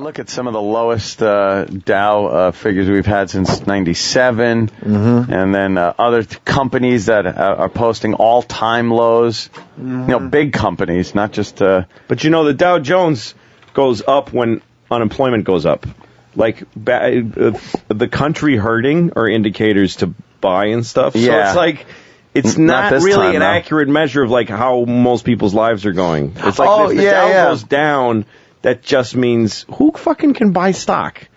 look at some of the lowest Dow figures we've had since '97, and then other companies that are posting all-time lows. You know, big companies, not just. But you know, the Dow Jones goes up when unemployment goes up. Like the country hurting are indicators to buy and stuff. So it's like. It's not really an accurate measure of like how most people's lives are going. It's like if the Dow goes down, that just means who fucking can buy stock?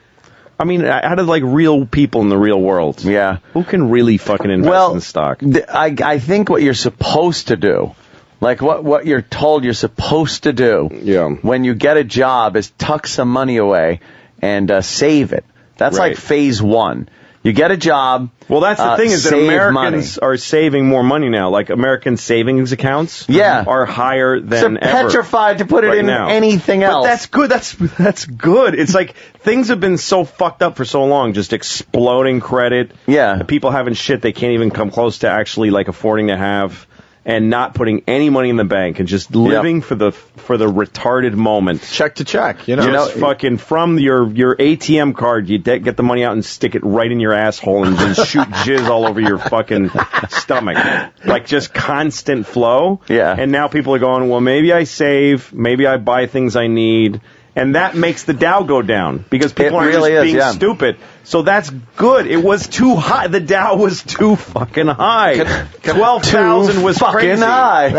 I mean, out of like real people in the real world, who can really fucking invest in stock? I think what you're supposed to do, like what you're told you're supposed to do, when you get a job, is tuck some money away and save it. That's like phase one. You get a job. Well, that's the thing is that Americans are saving more money now. Like American savings accounts are higher than ever. They're petrified to put it in anything else. But that's good. That's good. It's like things have been so fucked up for so long, just exploding credit. Yeah. People having shit they can't even come close to actually like affording to have. And not putting any money in the bank and just living for the retarded moment. Check to check, you know. Fucking from your ATM card, you get the money out and stick it right in your asshole and then shoot jizz all over your fucking stomach. Like just constant flow. Yeah. And now people are going, well, maybe I save, maybe I buy things I need. And that makes the Dow go down because people aren't just being stupid. So that's good. It was too high. The Dow was too fucking high. 12,000 was fucking crazy. high.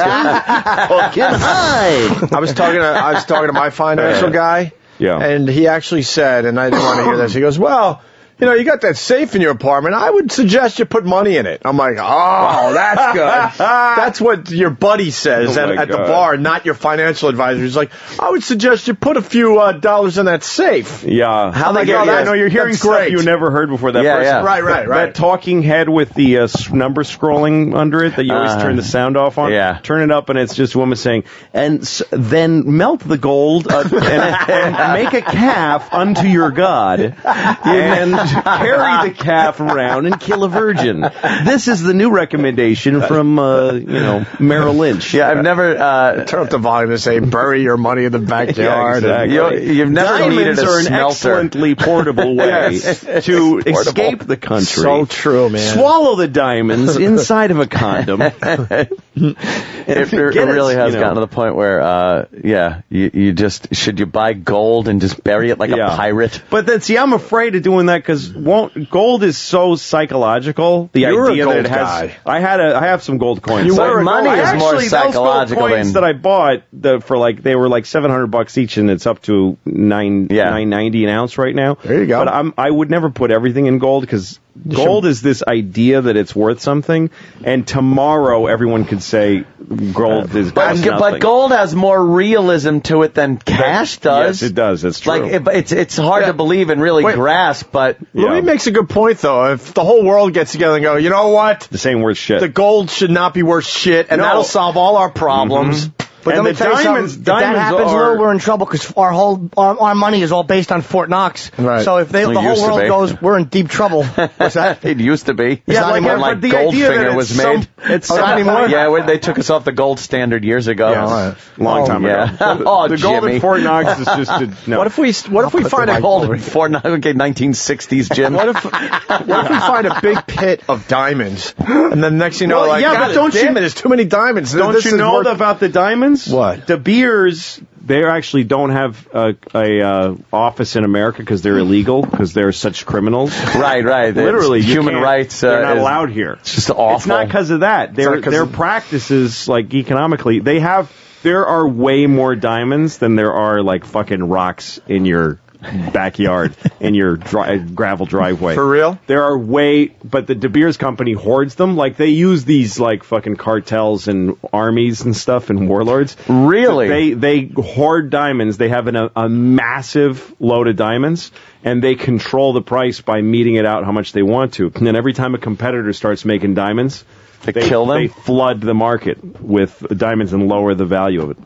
Fucking high. I was talking to my financial guy. Yeah. And he actually said, and I didn't want to hear this. He goes, well, you know, you got that safe in your apartment. I would suggest you put money in it. I'm like, oh, that's good. That's what your buddy says at the bar, not your financial advisor. He's like, I would suggest you put a few dollars in that safe. Yeah. How they get I know you're hearing stuff you never heard before. That person. Yeah. Right. That talking head with the number scrolling under it that you always turn the sound off on. Yeah. Turn it up and it's just a woman saying, and then melt the gold and make a calf unto your God. And carry the calf around and kill a virgin. This is the new recommendation from, Merrill Lynch. Yeah, I've never... turn up the volume and say, bury your money in the backyard. Yeah, exactly. You've never needed a Diamonds are an smelter. excellently portable way to escape the country. So true, man. Swallow the diamonds inside of a condom. It really has gotten to the point where, you just... Should you buy gold and just bury it like a pirate? But then, see, I'm afraid of doing that because gold is so psychological. You're idea a gold that it has. guy. I have some gold coins. Money is more psychological those gold coins that I bought they were like $700 each, and it's up to $9.90 an ounce right now. There you go. But I would never put everything in gold because gold is this idea that it's worth something, and tomorrow everyone could say gold is worth nothing. But gold has more realism to it than cash does. Yes, it does. It's true. Like it's hard to believe and really grasp, but Louis makes a good point though. If the whole world gets together and go, you know what? This ain't worth shit. The gold should not be worth shit, and that'll solve all our problems. But and let me tell you something. If that happens, Lou, we're in trouble because our money is all based on Fort Knox. Right. So if the whole world goes, we're in deep trouble. What's that? It used to be. Yeah, when Goldfinger was made. It's not anymore. Yeah, they took us off the gold standard years ago. Yeah, long time ago. The gold at Fort Knox is just no. What if we find a gold at Fort Knox? Okay, 1960s, Jim. What if we find a big pit of diamonds, and then next thing you know, there's too many diamonds. Don't you know about the diamonds? What? The beers, they actually don't have a office in America because they're illegal, because they're such criminals. Right. Literally, human rights. They're not allowed here. It's just awful. It's not because of that. Their practices, like economically, there are way more diamonds than there are like fucking rocks in your backyard, in your gravel driveway. For real? There are but the De Beers company hoards them. Like, they use these, like, fucking cartels and armies and stuff and warlords. Really? They hoard diamonds. They have a massive load of diamonds, and they control the price by meting it out how much they want to. And then every time a competitor starts making diamonds, they kill them? They flood the market with diamonds and lower the value of it.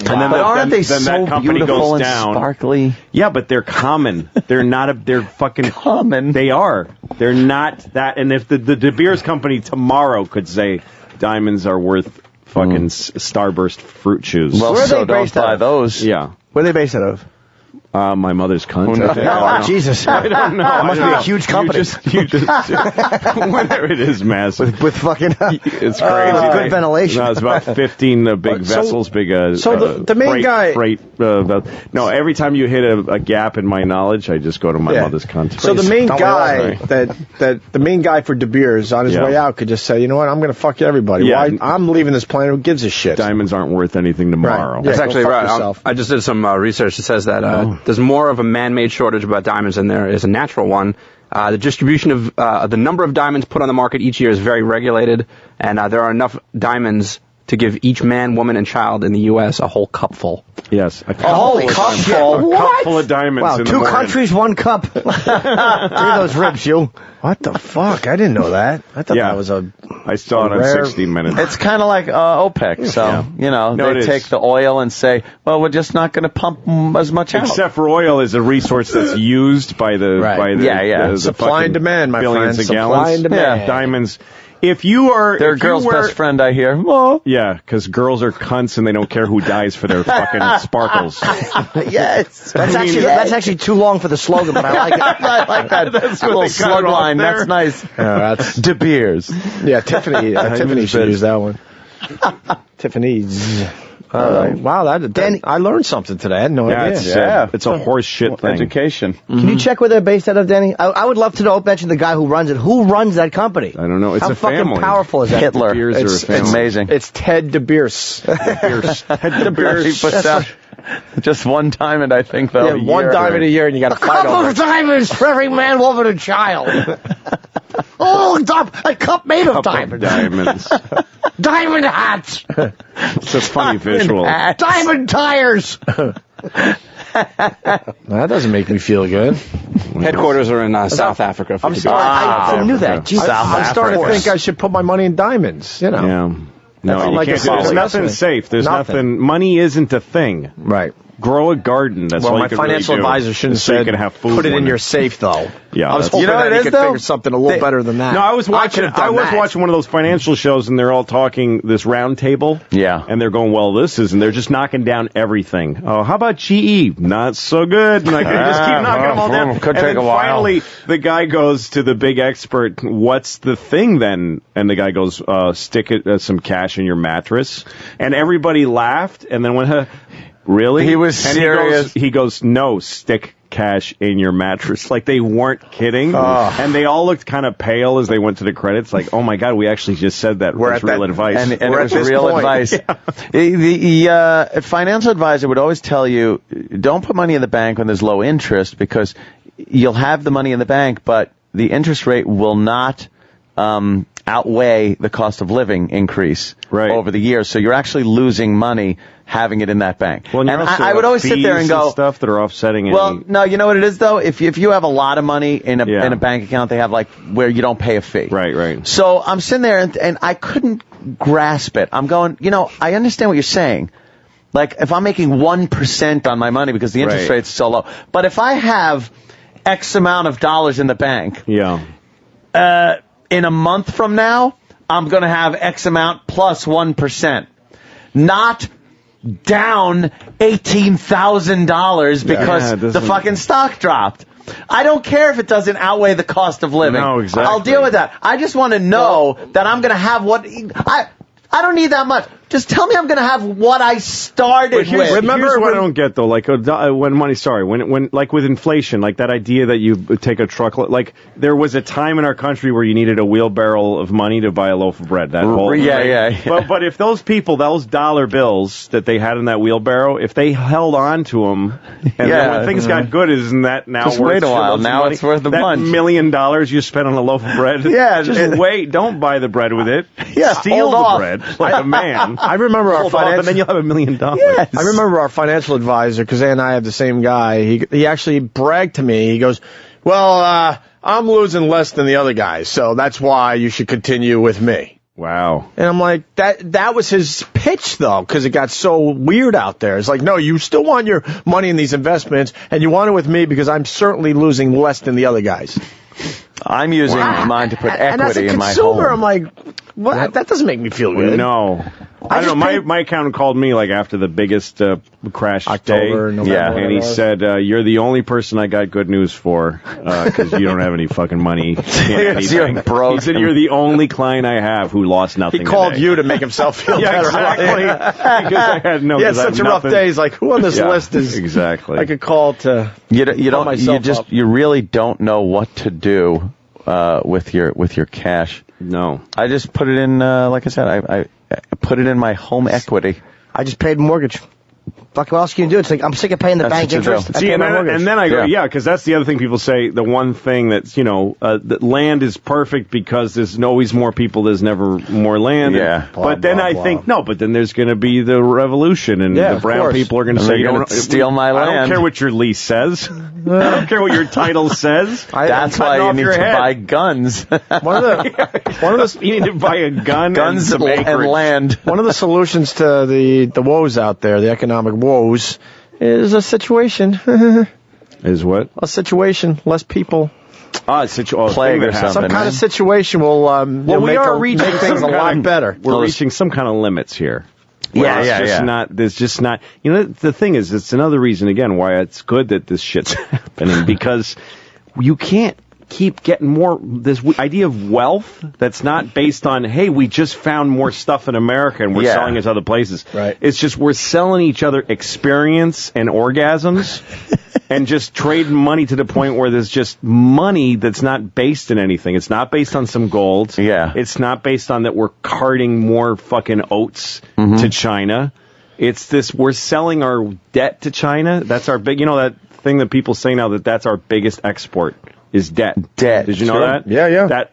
Wow. And then aren't they so that company beautiful goes and down. Sparkly? Yeah, but they're common. They're fucking common. They are. They're not that. And if the De Beers company tomorrow could say diamonds are worth fucking Starburst fruit chews. Well, Where are so they don't based buy out of? those. Yeah. Where are they based out of? My mother's cunt. Oh, Jesus. I don't know. That must be a huge company. You just whenever it is massive. With fucking... it's crazy. Good ventilation. No, it's about 15 big vessels, big... so the main guy... Freight, no, every time you hit a gap in my knowledge, I just go to my mother's cunt. So the main guy, the main guy for De Beers on his way out could just say, you know what, I'm going to fuck everybody. Yeah. Why? I'm leaving this planet. Who gives a shit? Diamonds aren't worth anything tomorrow. Right. That's Yeah, actually go fuck right. yourself. I just did some research that says that there's more of a man-made shortage about diamonds than there is a natural one. The distribution of the number of diamonds put on the market each year is very regulated, and there are enough diamonds to give each man, woman, and child in the U.S. a whole cupful. Yes, a whole cupful. A cup full of diamonds. Wow, in the 2 morning. countries, 1 cup. Three of those ribs, you. What the fuck? I didn't know that. I thought that was I saw it on 60 Minutes. It's kind of like OPEC. So, they take the oil and say, well, we're just not going to pump as much out. Except for oil is a resource that's used by the supply and demand, my billions friend. of gallons. Supply and demand. Yeah. Diamonds. If you are... They're a girl's best friend, I hear. Oh. Yeah, because girls are cunts and they don't care who dies for their fucking sparkles. Yes. That's actually too long for the slogan, but I like it. I like that. That's a little slug line. That's nice. That's De Beers. Yeah, Tiffany. Tiffany should use that one. Tiffany's. Wow, I learned something today. I had no idea. It's a horse shit thing. Education. Can you check where they're based out of, Danny? I would love to know, mention the guy who runs it. Who runs that company? I don't know. It's How a family. fucking powerful is that? Hitler. It's amazing. It's Ted De Beers. Ted De Beers. He puts out just one diamond, I think, though. Yeah, one diamond a year, and you got to fight Cup over of diamonds for every man, woman, and child. A cup made of diamonds. Diamond hats. It's a funny visual. Diamond tires. That doesn't make me feel good. Headquarters are in South Africa. I'm sorry. I knew that. Jesus. I'm starting to think I should put my money in diamonds. You know. Yeah. No, you can't. There's nothing safe. There's nothing. Money isn't a thing. Right. Grow a garden. That's all you my can financial really do. advisor shouldn't So you say can have food put it in one your day. safe, though. Yeah, I was hoping that he could figure something a little better than that. No, I was watching one of those financial shows, and they're all talking this round table. Yeah. And they're going, well, this is, and they're just knocking down everything. Oh, how about GE? Not so good. And like, they just keep knocking them all down. Could and take then a while. finally, the guy goes to the big expert, what's the thing then? And the guy goes, stick some cash in your mattress. And everybody laughed, and then went, really? He was serious. He goes, no, stick cash in your mattress. Like, they weren't kidding. And they all looked kind of pale as they went to the credits. Like, oh my God, we actually just said that. We're real advice. And it was real advice. Yeah. The financial advisor would always tell you, don't put money in the bank when there's low interest, because you'll have the money in the bank, but the interest rate will not outweigh the cost of living increase over the years. So you're actually losing money having it in that bank. Well, and I would always sit there and go, stuff that are offsetting. Well, no, you know what it is though. If you have a lot of money in a bank account, they have like where you don't pay a fee. Right. So I'm sitting there and I couldn't grasp it. I'm going, I understand what you're saying. Like if I'm making 1% on my money because the interest rate's so low, but if I have X amount of dollars in the bank, in a month from now, I'm going to have X amount plus 1%. Not down $18,000 because the fucking stock dropped. I don't care if it doesn't outweigh the cost of living. No, exactly. I'll deal with that. I just want to know that I'm going to have what... I don't need that much. Just tell me I'm going to have what I started with. Remember what I don't get though, like when money, when like with inflation, like that idea that you take a truckload, like there was a time in our country where you needed a wheelbarrow of money to buy a loaf of bread. That whole But if those people, those dollar bills that they had in that wheelbarrow, if they held on to them, and then when things got good, isn't that now just worth wait a while? Now money? It's worth a bunch. $1 million you spent on a loaf of bread. Just wait. Don't buy the bread with it. Steal the bread like a man. I remember our and then you'll have $1 million. Yes. I remember our financial advisor, because Ann and I have the same guy. He actually bragged to me. He goes, well, I'm losing less than the other guys, so that's why you should continue with me. Wow. And I'm like, that was his pitch, though, because it got so weird out there. It's like, no, you still want your money in these investments, and you want it with me because I'm certainly losing less than the other guys. I'm using mine to put equity and as a in my consumer, home. I'm like, What? That doesn't make me feel good. No. I don't know. My accountant called me like after the biggest crash October, day. November, and he said, "You're the only person I got good news for because you don't have any fucking money." You're broke. He said, "You're the only client I have who lost nothing." He called today. you to make himself feel better. Exactly. Because I had no. He had such a rough day. He's like, "Who on this list is exactly?" I could call to. You really don't know what to do with your cash. No, I just put it in. Like I said, I put it in my home equity. I just paid mortgage. Fuck, what else can you do? It's like, I'm sick of paying the bank interest. See, and then I go, because that's the other thing people say. The one thing that's, that land is perfect because there's always more people, there's never more land. Yeah. But then I think, but then there's going to be the revolution, and the brown people are going to say, you're going to steal my land. I don't care what your lease says. I don't care what your title says. That's why you need to buy guns. You need to buy a gun guns and land. One of the solutions to the woes out there, the economic woes, is a situation. Is what? A situation. Less people. Plague or something. Some kind of situation will make things a lot better. We're reaching some kind of limits here. There's just not. The thing is, it's another reason again why it's good that this shit's happening because you can't keep getting more. This idea of wealth that's not based on, hey, we just found more stuff in America and we're selling it to other places. Right. It's just we're selling each other experience and orgasms. And just trading money to the point where there's just money that's not based in anything. It's not based on some gold. Yeah. It's not based on that we're carting more fucking oats to China. It's this, we're selling our debt to China. That's our big, that thing that people say now that's our biggest export is debt. Did you know that? Yeah. That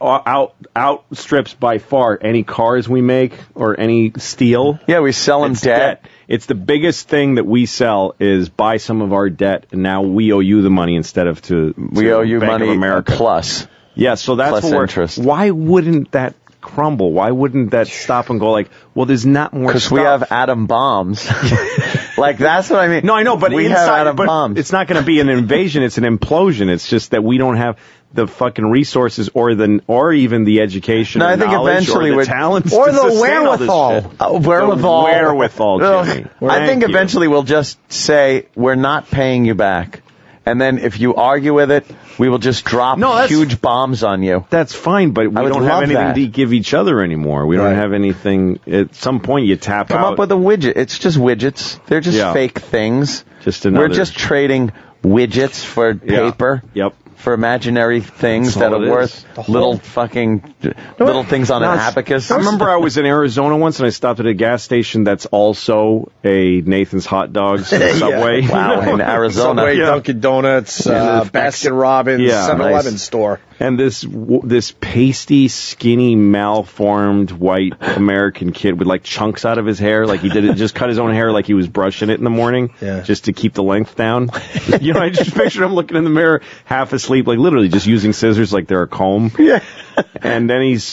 outstrips by far any cars we make or any steel. Yeah, we sell them debt. It's the biggest thing that we sell is buy some of our debt, and now we owe you the money instead of we owe you Bank money of America. Plus. Yeah, so that's plus interest. Why wouldn't that crumble? Why wouldn't that stop and go like, well, there's not more stuff? Because we have atom bombs. Like, that's what I mean. No, I know, but we have atom bombs. It's not going to be an invasion. It's an implosion. It's just that we don't have the fucking resources or even the education or knowledge or the talent or the wherewithal. Wherewithal, Jimmy. I think eventually we'll just say, we're not paying you back. And then if you argue with it, we will just drop huge bombs on you. That's fine, but we don't have anything to give each other anymore. We don't have anything. At some point, you tap out. Come up with a widget. It's just widgets. They're just fake things. We're just trading widgets for paper. Yep. For imaginary things that are worth little things on an abacus. I remember I was in Arizona once and I stopped at a gas station that's also a Nathan's Hot Dogs Subway. Wow, in Arizona. Subway, Dunkin' Donuts, Baskin Robbins, 7-Eleven store. And this pasty, skinny, malformed white American kid with like chunks out of his hair, like he just cut his own hair like he was brushing it in the morning, just to keep the length down. I just pictured him looking in the mirror, half asleep, like literally just using scissors like they're a comb. Yeah. And then he's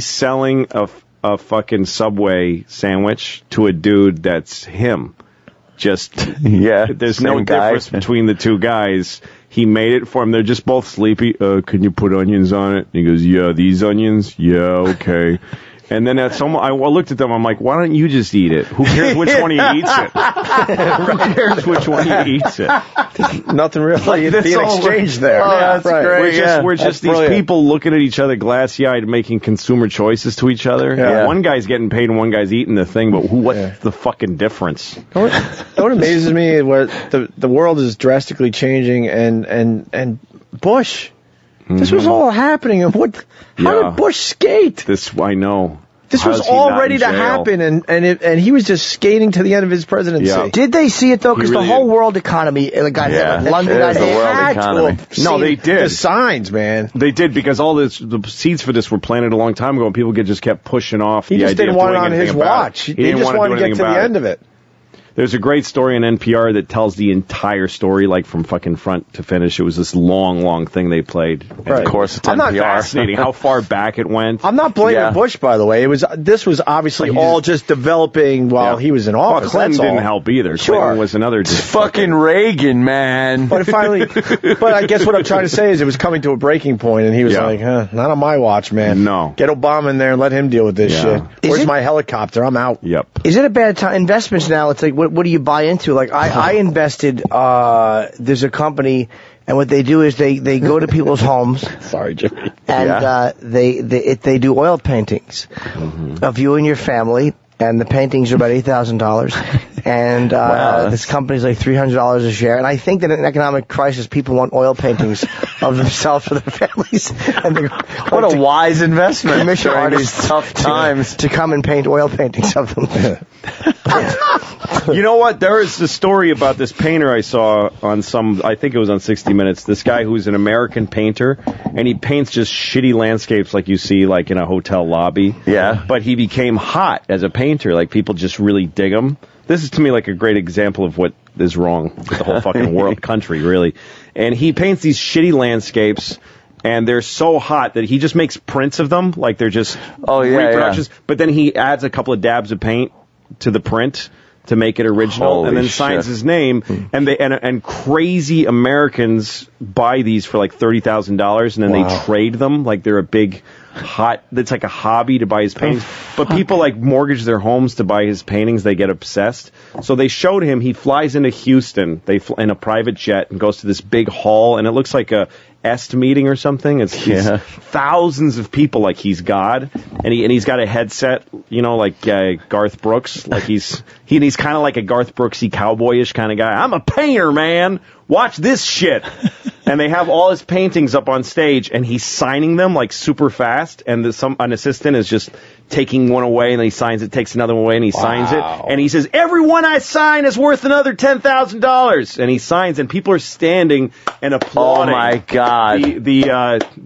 selling a fucking Subway sandwich to a dude that's him. There's no difference between the two guys. He made it for him. They're just both sleepy. Can you put onions on it? And he goes, yeah, these onions? Yeah, okay. And then I looked at them. I'm like, why don't you just eat it? Who cares which one he eats it? Who cares which one he eats it? Nothing really being exchanged there. That's great. We're just these people looking at each other glassy-eyed, making consumer choices to each other. Yeah. One guy's getting paid and one guy's eating the thing, but what's the fucking difference? What amazes me is the world is drastically changing, and Bush. This was all happening, and how did Bush skate? I know. This was all ready to happen, and he was just skating to the end of his presidency. Yeah. Did they see it though? Because the whole world economy got hit. London got hit. No, they did. The signs, man. They did because the seeds for this were planted a long time ago, and people just kept pushing off. He just didn't want it on his watch. He just wanted to get to the end of it. There's a great story on NPR that tells the entire story, like from fucking front to finish. It was this long thing they played. Right. Of course, it's I'm NPR. not fascinating how far back it went. I'm not blaming Bush, by the way. This was obviously all just developing while he was in office. Well, Clinton didn't help either. Sure. Clinton was another. Fucking Reagan, man. But finally, but I guess what I'm trying to say is it was coming to a breaking point, and he was like, not on my watch, man. No. Get Obama in there and let him deal with this shit. Where's my helicopter? I'm out. Yep. Is it a bad time? Investments now, it's like, what do you buy into? Like, I invested, there's a company, and what they do is they go to people's homes. Sorry, Jimmy. And they do oil paintings of you and your family, and the paintings are about $8,000. And this company's like $300 a share. And I think that in an economic crisis, people want oil paintings of themselves for their families. And what a wise investment commission during artists these tough times to come and paint oil paintings of them. You know what? There is a story about this painter I saw on I think it was on 60 Minutes. This guy who's an American painter, and he paints just shitty landscapes like you see like in a hotel lobby. Yeah. But he became hot as a painter. Like people just really dig him. This is to me like a great example of what is wrong with the whole fucking world, country, really. And he paints these shitty landscapes, and they're so hot that he just makes prints of them, like they're just reproductions. Yeah. But then he adds a couple of dabs of paint to the print to make it original. Holy and then shit. signs his name. And and crazy Americans buy these for like $30,000, and then they trade them like they're a big it's like a hobby to buy his paintings. But people like mortgage their homes to buy his paintings. They get obsessed. So they showed him, he flies into Houston in a private jet and goes to this big hall, and it looks like a EST meeting or something. It's thousands of people, like he's God, and he's got a headset, you know, like Garth Brooks, like he's kind of like a Garth Brooksy cowboyish kind of guy. I'm a painter, man. Watch this shit. And they have all his paintings up on stage, and he's signing them like super fast. And an assistant is just taking one away, and then he signs it, takes another one away, and he signs it. And he says, "Every one I sign is worth another $10,000." And he signs, and people are standing and applauding. Oh my God!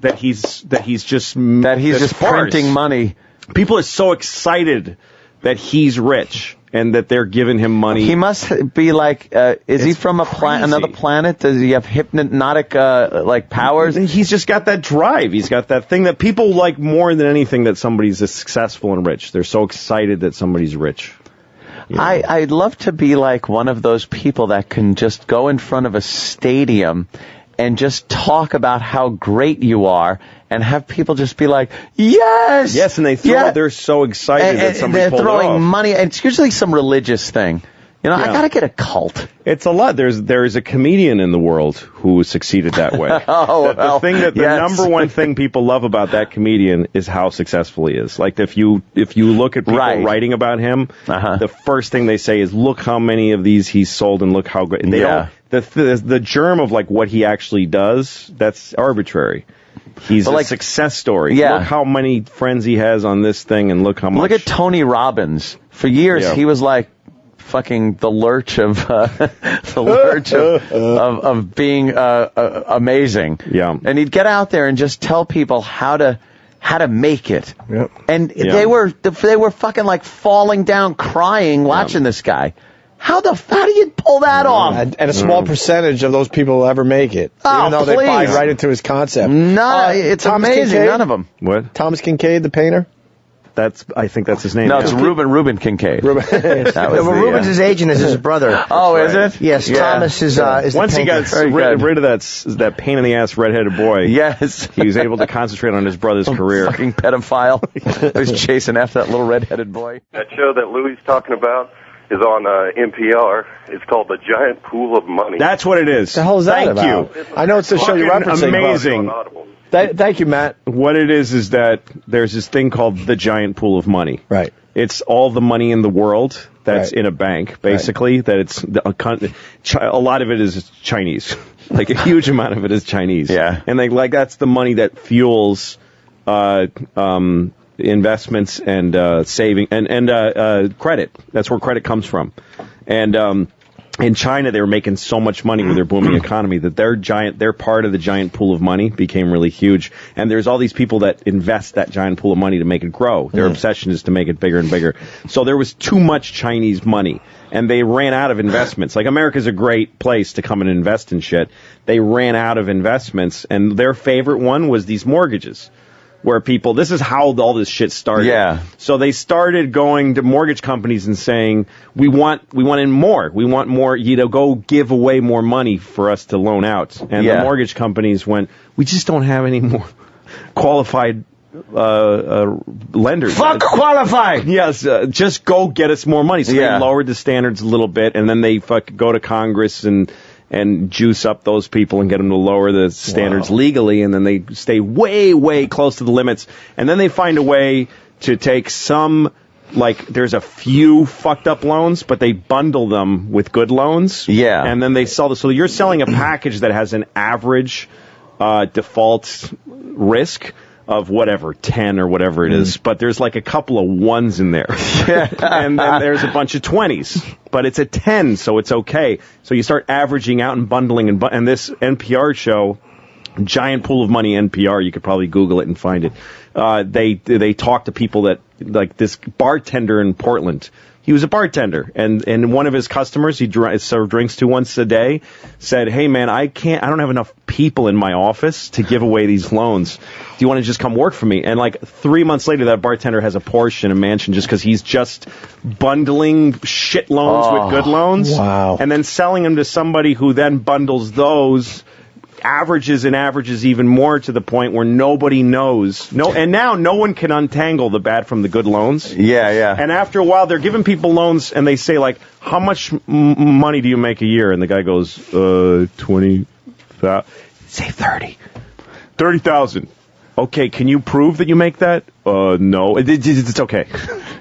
That he's just printing money. People are so excited that he's rich and that they're giving him money. He must be like, is he from another planet? Does he have hypnotic like powers? He's just got that drive. He's got that thing that people like more than anything, that somebody's successful and rich. They're so excited that somebody's rich. You know? I'd love to be like one of those people that can just go in front of a stadium and just talk about how great you are, and have people just be like, yes, and they throw. They're so excited that somebody pulled it off. They're throwing money, and it's usually some religious thing. You know, I gotta get a cult. It's a lot. There is a comedian in the world who succeeded that way. The number one thing people love about that comedian is how successful he is. Like if you look at people writing about him, the first thing they say is, look how many of these he's sold, and look how great. They don't. The germ of like what he actually does, that's arbitrary. He's a success story. Yeah. Look how many friends he has on this thing, and look how much. Look at Tony Robbins. For years, he was like fucking the lurch of of being amazing. Yeah. And he'd get out there and just tell people how to make it. Yep. And they were fucking like falling down crying watching this guy. How do you pull that off? And a small percentage of those people will ever make it, even though they buy right into his concept. It's Thomas amazing. Kincaid? None of them. What? Thomas Kincaid, the painter? I think that's his name. No, it's Reuben Kincaid. Reuben's his agent is his brother. Oh, is it? Yes, Thomas is Once the he got rid of that pain in the ass redheaded boy, yes, he was able to concentrate on his brother's career. Fucking pedophile who's chasing after that little redheaded boy. That show that Louie's talking about is on NPR. It's called The Giant Pool of Money. That's what it is. The hell is that about? Thank you. I know it's the show you're referencing. Amazing. Thank you, Matt. What it is that there's this thing called the giant pool of money. Right. It's all the money in the world that's in a bank, basically. That it's a lot of it is Chinese. Like a huge amount of it is Chinese. Yeah. And that's the money that fuels investments and saving and credit. That's where credit comes from. And in China, they were making so much money with their booming economy that their part of the giant pool of money became really huge. And there's all these people that invest that giant pool of money to make it grow. Their obsession is to make it bigger and bigger. So there was too much Chinese money, and they ran out of investments. Like, America's a great place to come and invest in shit. They ran out of investments, and their favorite one was these mortgages. Where people, this is how all this shit started. Yeah. So they started going to mortgage companies and saying, we want in more. We want more, you know, go give away more money for us to loan out. And the mortgage companies went, we just don't have any more qualified lenders. Fuck qualified! Yes, just go get us more money. So they lowered the standards a little bit, and then they go to Congress and juice up those people and get them to lower the standards legally, and then they stay way, way close to the limits. And then they find a way to take some, like, there's a few fucked up loans, but they bundle them with good loans. Yeah. And then they sell this. So you're selling a package that has an average default risk of whatever, 10 or whatever it is, but there's like a couple of ones in there. And then there's a bunch of 20s, but it's a 10, so it's okay. So you start averaging out and bundling, and this NPR show, Giant Pool of Money NPR, you could probably Google it and find it. They talk to people that, like this bartender in Portland. He was a bartender, and one of his customers he served drinks to once a day said, "Hey man, I don't have enough people in my office to give away these loans. Do you want to just come work for me?" And like 3 months later, that bartender has a Porsche and a mansion just because he's just bundling shit loans with good loans, and then selling them to somebody who then bundles those. Averages even more to the point where nobody knows. And now no one can untangle the bad from the good loans. Yeah. And after a while, they're giving people loans, and they say, like, how much money do you make a year? And the guy goes, 20,000. Say 30. 30,000. Okay, can you prove that you make that? No. It's okay.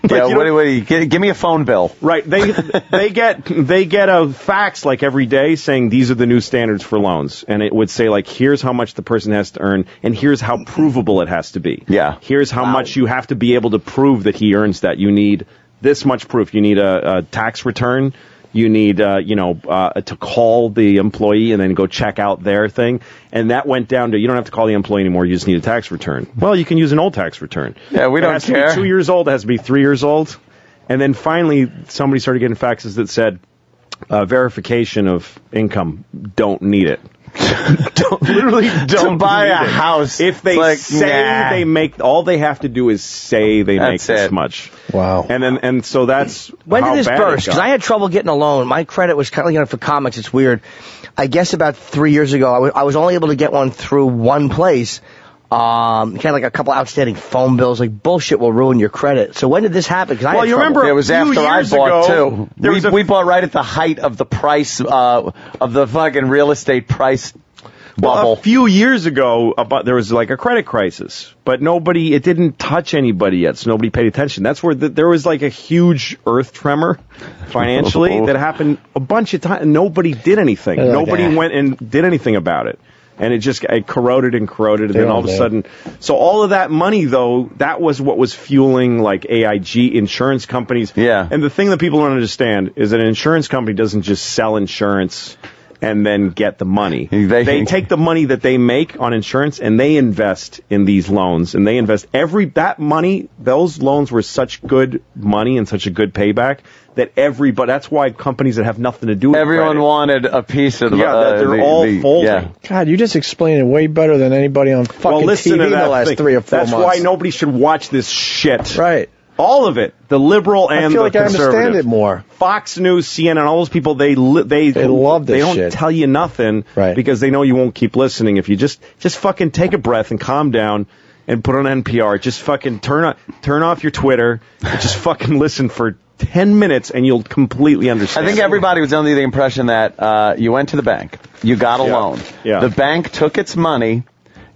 Give me a phone bill. Right. They get a fax like every day saying these are the new standards for loans, and it would say like, here's how much the person has to earn, and here's how provable it has to be. Yeah. Here's how much you have to be able to prove that he earns that. You need this much proof. You need a tax return. You need, to call the employee and then go check out their thing. And that went down to, you don't have to call the employee anymore. You just need a tax return. Well, you can use an old tax return. Yeah, we don't care. It has to be 2 years old. It has to be 3 years old. And then finally, somebody started getting faxes that said, verification of income, don't need it. Don't to buy a house. If they they make, all they have to do is say they make this much. Wow. And so that's when how did this bad burst? Because I had trouble getting a loan. My credit was kind of for comics. It's weird. I guess about 3 years ago, I was only able to get one through one place. Kind of like a couple outstanding phone bills. Like, bullshit will ruin your credit. So when did this happen? Because I had you trouble. remember it was after I bought too. We bought right at the height of the price of the fucking real estate price bubble. Well, a few years ago, there was like a credit crisis, but it didn't touch anybody yet, so nobody paid attention. That's where there was like a huge earth tremor financially that happened a bunch of times, and nobody did anything. Nobody went and did anything about it. And it corroded, and then all of a sudden, so all of that money, though, that was what was fueling like AIG, insurance companies. Yeah. And the thing that people don't understand is that an insurance company doesn't just sell insurance and then get the money. They take the money that they make on insurance and they invest in these loans, and they invest that money. Those loans were such good money and such a good payback that that's why companies that have nothing to do with everyone credit, wanted a piece of they're all folding. Yeah. God, you just explained it way better than anybody on fucking TV in the last 3 or 4 months. That's why nobody should watch this shit. Right. All of it, the liberal and the conservative. I understand it more. Fox News, CNN, all those people, they love this shit. They don't tell you nothing because they know you won't keep listening. If you just fucking take a breath and calm down and put on NPR, just fucking turn off your Twitter and just fucking listen for 10 minutes and you'll completely understand. I think everybody was under the impression that you went to the bank, you got a loan. Yeah. The bank took its money,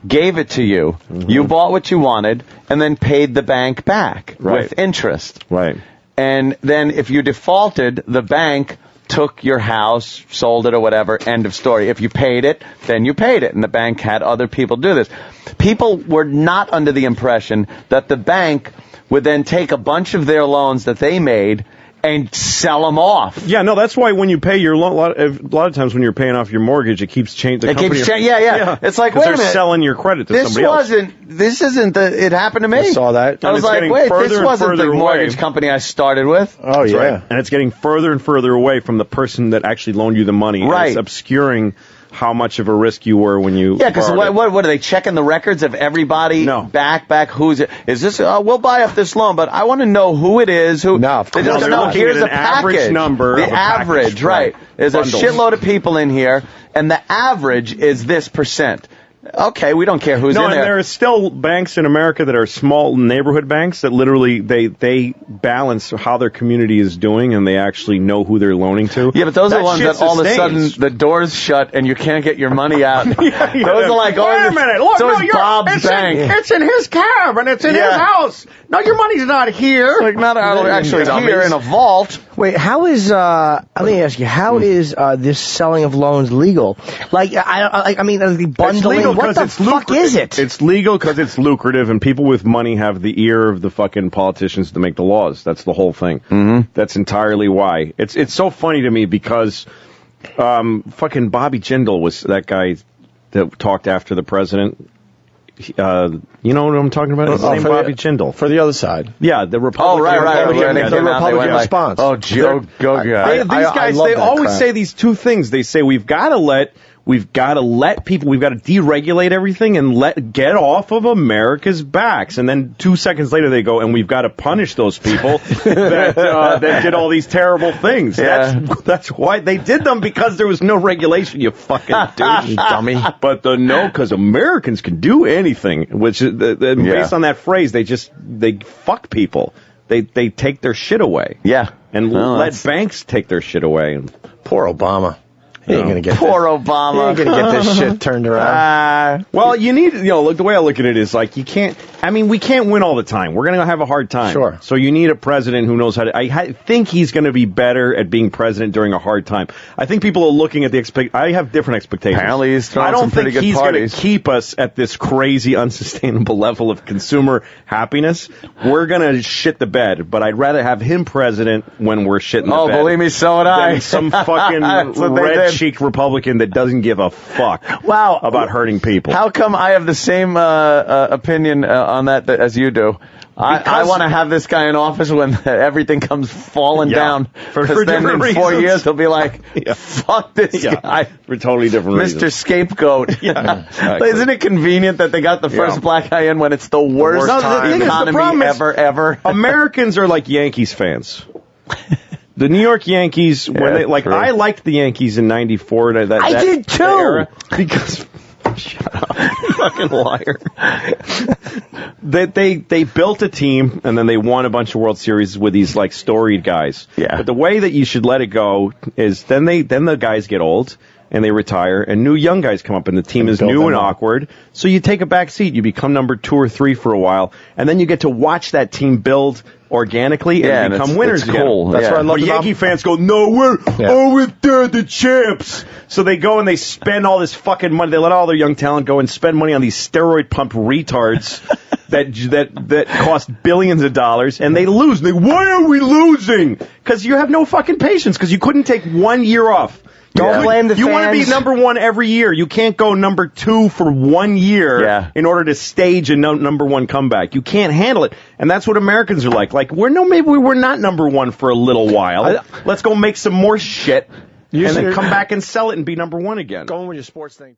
gave it to you, you bought what you wanted, and then paid the bank back with interest. Right. And then if you defaulted, the bank took your house, sold it or whatever, end of story. If you paid it, then you paid it, and the bank had other people do this. People were not under the impression that the bank would then take a bunch of their loans that they made and sell them off. Yeah, no, that's why when you pay your loan, a lot of times when you're paying off your mortgage, it keeps changing. Yeah. It's like, wait a minute. They're selling your credit to somebody else. This isn't it happened to me. I saw that. I was like, wait, this wasn't the mortgage company I started with. Oh, yeah. Right. And it's getting further and further away from the person that actually loaned you the money. Right. And it's obscuring how much of a risk you were when you because what are they checking the records of everybody? No. Back who's it? Is this we'll buy up this loan, but I want to know who it is. Who? No, They don't know. Here's a average number. The of a average, package, right? There's Bundles. a shitload of people in here, and the average is this percent. Okay, we don't care who's in there. No, and there are still banks in America that are small neighborhood banks that literally they balance how their community is doing, and they actually know who they're loaning to. Yeah, but those are the ones shit that all of a sudden sustains. the doors shut and you can't get your money out. Yeah, Those are like, wait a minute, look, so is Bob's bank. It's in his cab and it's in his house. No, your money's not here. Like not actually here in a vault. Wait, how is let me ask you, how is this selling of loans legal? Like I mean, the bundling. What the fuck is it? It's legal because it's lucrative, and people with money have the ear of the fucking politicians to make the laws. That's the whole thing. Mm-hmm. That's entirely why. It's so funny to me because fucking Bobby Jindal was that guy that talked after the president. You know what I'm talking about? His name Bobby Jindal. For the other side. Yeah, the Republican. The Republican response. Oh, Joe, go guy. These guys, they always say these two things. They say we've got to let people, we've got to deregulate everything and get off of America's backs. And then 2 seconds later they go, and we've got to punish those people that did all these terrible things. Yeah. That's why they did them, because there was no regulation, you fucking douche. Dummy. But because Americans can do anything, which is based on that phrase, they fuck people. They take their shit away. Yeah. And let banks take their shit away. Poor Obama. He ain't gonna get Poor Obama. He ain't gonna get this shit turned around. Well, you need, look, the way I look at it is like we can't win all the time. We're going to have a hard time. Sure. So you need a president who knows how to, I think he's going to be better at being president during a hard time. I think people are looking at I have different expectations. Apparently he's throwing some pretty good parties. I don't think he's going to to keep us at this crazy, unsustainable level of consumer happiness. We're going to shit the bed, but I'd rather have him president when we're shitting the bed. Oh, believe me, so would I. Than some fucking red-cheeked Republican that doesn't give a fuck about hurting people. How come I have the same opinion on that as you do? I want to have this guy in office when everything comes falling down. For then in reasons. 4 years, he'll be like, fuck this guy. For totally different reasons. Mr. Scapegoat. Yeah, exactly. Isn't it convenient that they got the first black guy in when it's the worst time. economy ever? Americans are like Yankees fans. The New York Yankees, I liked the Yankees in '94. I did too. Era, because shut up, you fucking liar. They built a team and then they won a bunch of World Series with these like storied guys. Yeah. But the way that you should let it go is then the guys get old and they retire, and new young guys come up, and the team is new and awkward. So you take a back seat, you become number 2 or 3 for a while, and then you get to watch that team build organically and become winners again. Cool. That's what I love. But Yankee fans go, no, we're the champs. So they go and they spend all this fucking money. They let all their young talent go and spend money on these steroid pumped retards that cost billions of dollars, and they lose. Why are we losing? Because you have no fucking patience. Because you couldn't take 1 year off. Don't blame the fans. You want to be number 1 every year. You can't go number 2 for 1 year in order to stage a number 1 comeback. You can't handle it. And that's what Americans are like. Like, maybe we're not number 1 for a little while. Let's go make some more shit and then come back and sell it and be number 1 again. Going with your sports thing.